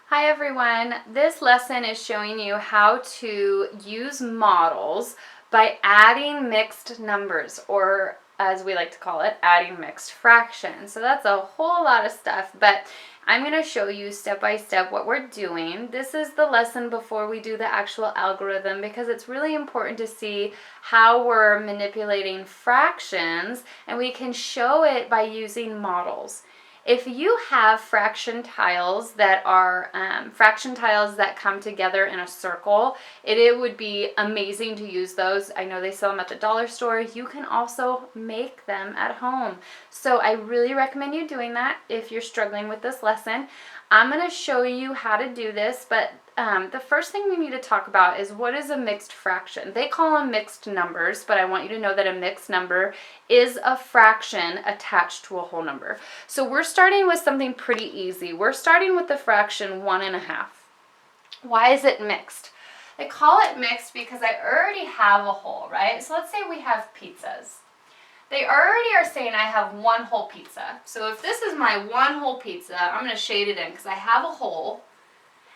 Hi everyone, this lesson is showing you how to use models by adding mixed numbers, or as we like to call it, adding mixed fractions. So that's a whole lot of stuff, but I'm going to show you step by step what we're doing. This is the lesson before we do the actual algorithm because it's really important to see how we're manipulating fractions, and we can show it by using models. If you have fraction tiles that are fraction tiles that come together in a circle, it would be amazing to use those. I know they sell them at the dollar store. You can also make them at home. So I really recommend you doing that if you're struggling with this lesson. I'm going to show you how to do this, but the first thing we need to talk about is what is a mixed fraction. They call them mixed numbers, but I want you to know that a mixed number is a fraction attached to a whole number. So we're starting with something pretty easy. We're starting with the fraction 1.5. Why is it mixed? They call it mixed because I already have a whole, right? So let's say we have pizzas. They already are saying I have one whole pizza. So if this is my one whole pizza, I'm going to shade it in because I have a whole.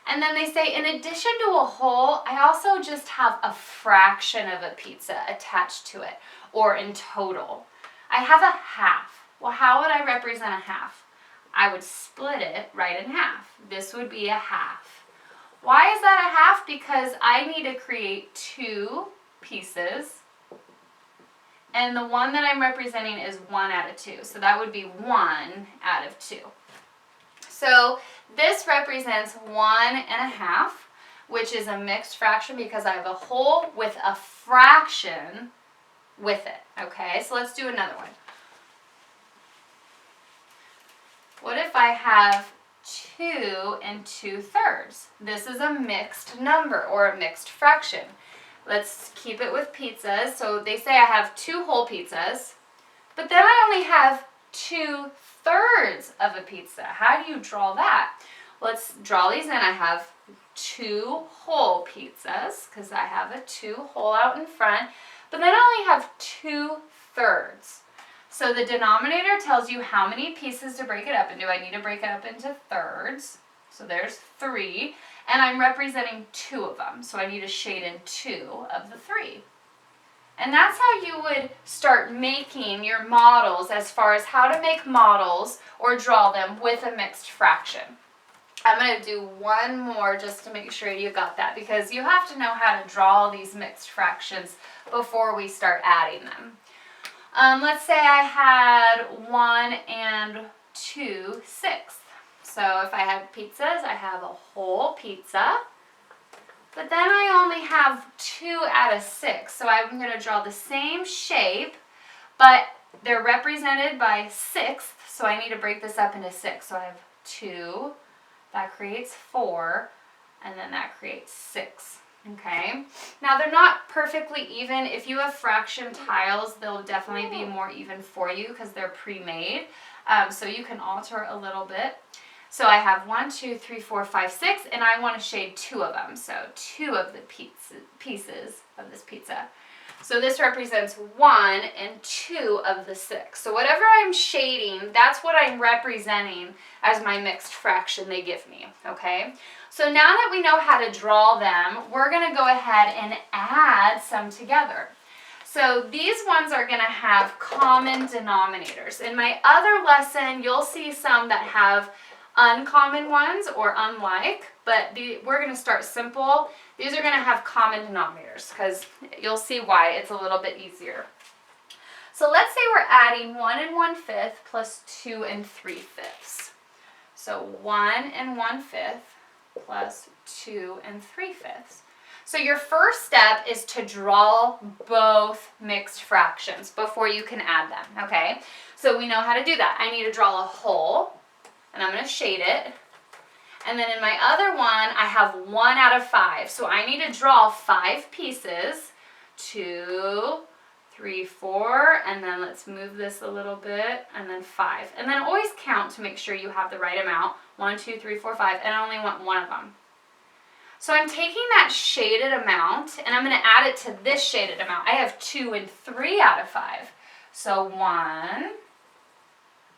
And then they say, in addition to a whole, I also just have a fraction of a pizza attached to it, or in total. I have a half. Well, how would I represent a half? I would split it right in half. This would be a half. Why is that a half? Because I need to create two pieces, and the one that I'm representing is 1 out of 2. So that would be 1 out of 2. So this represents 1.5, which is a mixed fraction because I have a whole with a fraction with it. Okay, so let's do another one. What if I have 2 2/3? This is a mixed number or a mixed fraction. Let's keep it with pizzas. So they say I have 2 whole pizzas, but then I only have 2/3 of a pizza. How do you draw that? Let's draw these in. I have 2 whole pizzas because I have a 2 whole out in front, but then I only have 2/3. So the denominator tells you how many pieces to break it up into. I need to break it up into thirds. So there's 3, and I'm representing 2 of them. So I need to shade in 2 of the 3. And that's how you would start making your models as far as how to make models or draw them with a mixed fraction. I'm going to do one more just to make sure you got that, because you have to know how to draw these mixed fractions before we start adding them. Let's say I had 1 2/6. So if I had pizzas, I have a whole pizza. But then I only have 2 out of 6. So I'm going to draw the same shape, but they're represented by 6. So I need to break this up into 6. So I have 2, that creates 4, and then that creates 6. Okay, now they're not perfectly even. If you have fraction tiles, they'll definitely be more even for you because they're pre-made. So you can alter a little bit. So I have 1, 2, 3, 4, 5, 6, and I want to shade 2 of them. So 2 of the pieces of this pizza. So this represents 1 and 2 of the 6. So whatever I'm shading, that's what I'm representing as my mixed fraction they give me, okay? So now that we know how to draw them, we're going to go ahead and add some together. So these ones are going to have common denominators. In my other lesson, you'll see some that have uncommon ones or unlike, but we're going to start simple. These are going to have common denominators because you'll see why it's a little bit easier. So let's say we're adding 1 1/5 plus 2 3/5. So 1 1/5 plus 2 3/5. So your first step is to draw both mixed fractions before you can add them, okay? So we know how to do that. I need to draw a whole, and I'm going to shade it. And then in my other one, I have 1 out of 5. So I need to draw 5 pieces. 2, 3, 4, and then let's move this a little bit, and then 5. And then always count to make sure you have the right amount. 1, 2, 3, 4, 5, and I only want 1 of them. So I'm taking that shaded amount, and I'm going to add it to this shaded amount. I have 2 and 3 out of 5. So 1,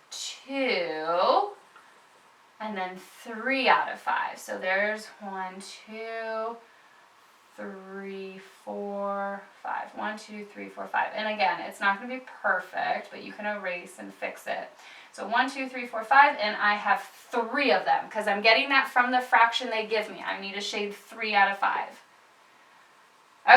2, and then 3 out of 5. So there's 1, 2, 3, 4, 5. 1, 2, 3, 4, 5. And again, it's not going to be perfect, but you can erase and fix it. So 1, 2, 3, 4, 5, and I have 3 of them because I'm getting that from the fraction they give me. I need to shade 3 out of 5.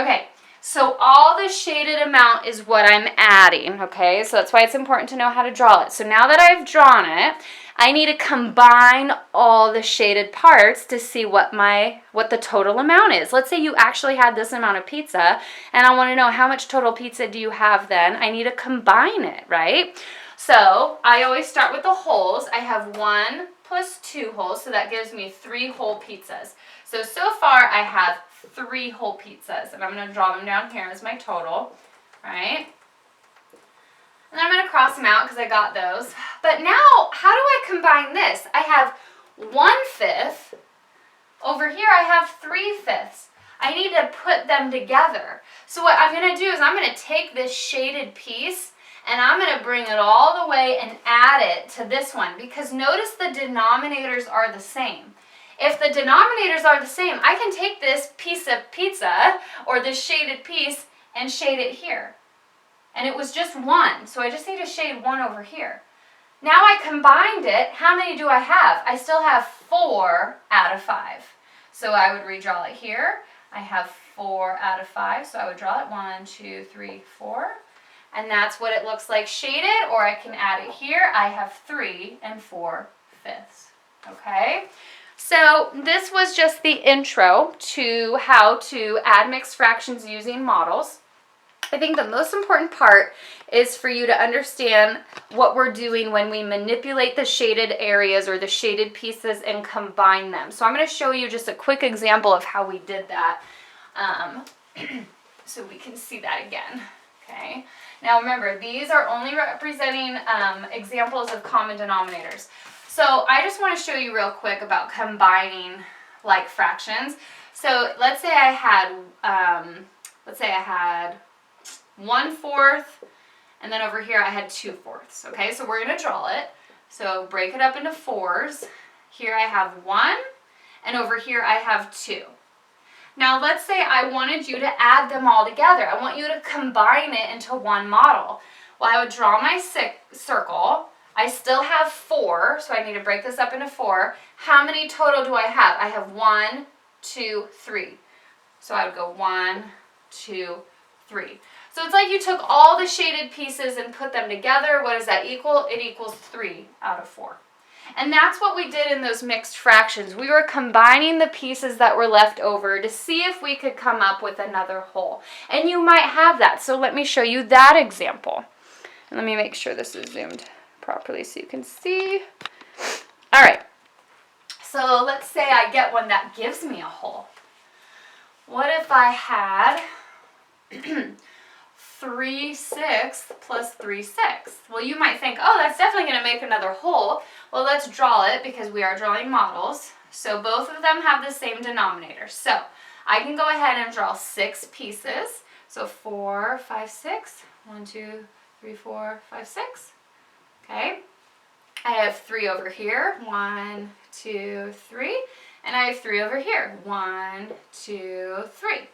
Okay, so all the shaded amount is what I'm adding, okay? So that's why it's important to know how to draw it. So now that I've drawn it, I need to combine all the shaded parts to see what the total amount is. Let's say you actually had this amount of pizza, and I want to know how much total pizza do you have then. I need to combine it, right? So I always start with the wholes. I have 1 plus 2 wholes, so that gives me 3 whole pizzas. So far I have 3 whole pizzas, and I'm going to draw them down here as my total, right? And I'm going to cross them out because I got those. But now, how do I combine this? I have 1/5. Over here I have 3/5. I need to put them together. So what I'm going to do is I'm going to take this shaded piece and I'm going to bring it all the way and add it to this one, because notice the denominators are the same. If the denominators are the same, I can take this piece of pizza or this shaded piece and shade it here. And it was just 1, so I just need to shade 1 over here. Now I combined it. How many do I have? I still have 4 out of 5. So I would redraw it here. I have 4 out of 5, so I would draw it 1, 2, 3, 4. And that's what it looks like shaded, or I can add it here. I have 3 4/5. Okay? So this was just the intro to how to add mixed fractions using models. I think the most important part is for you to understand what we're doing when we manipulate the shaded areas or the shaded pieces and combine them. So I'm going to show you just a quick example of how we did that so we can see that again. Okay. Now remember, these are only representing examples of common denominators. So I just want to show you real quick about combining like fractions. So let's say I had 1/4, and then over here I had 2/4. Okay, so we're going to draw it. So break it up into 4s. Here I have 1, and over here I have 2. Now let's say I wanted you to add them all together. I want you to combine it into one model. Well, I would draw my circle. I still have 4, so I need to break this up into 4. How many total do I have? I have 1, 2, 3. So I would go 1, 2, 3. So it's like you took all the shaded pieces and put them together. What does that equal? It equals 3 out of 4. And that's what we did in those mixed fractions. We were combining the pieces that were left over to see if we could come up with another whole. And you might have that. So let me show you that example. And let me make sure this is zoomed properly so you can see. All right. So let's say I get one that gives me a whole. What if I had 3/6 plus 3/6? Well, you might think, oh, that's definitely going to make another whole. Well, let's draw it because we are drawing models. So both of them have the same denominator. So I can go ahead and draw 6 pieces. So 4, 5, 6. 1, 2, 3, 4, 5, 6. Okay. I have 3 over here. 1, 2, 3. And I have 3 over here. 1, 2, 3.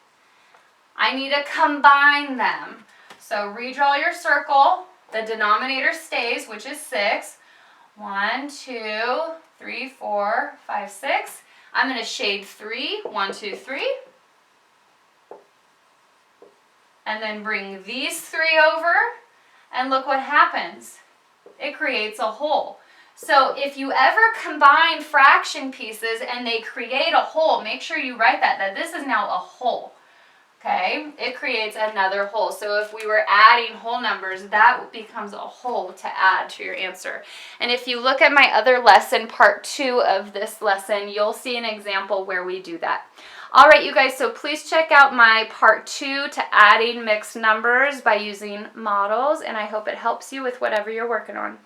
I need to combine them. So redraw your circle. The denominator stays, which is 6. 1, 2, 3, 4, 5, 6. I'm going to shade 3. 1, 2, 3. And then bring these 3 over. And look what happens. It creates a whole. So if you ever combine fraction pieces and they create a whole, make sure you write that this is now a whole. Okay, it creates another whole. So if we were adding whole numbers, that becomes a whole to add to your answer. And if you look at my other lesson, part 2 of this lesson, you'll see an example where we do that. All right, you guys, so please check out my part 2 to adding mixed numbers by using models, and I hope it helps you with whatever you're working on.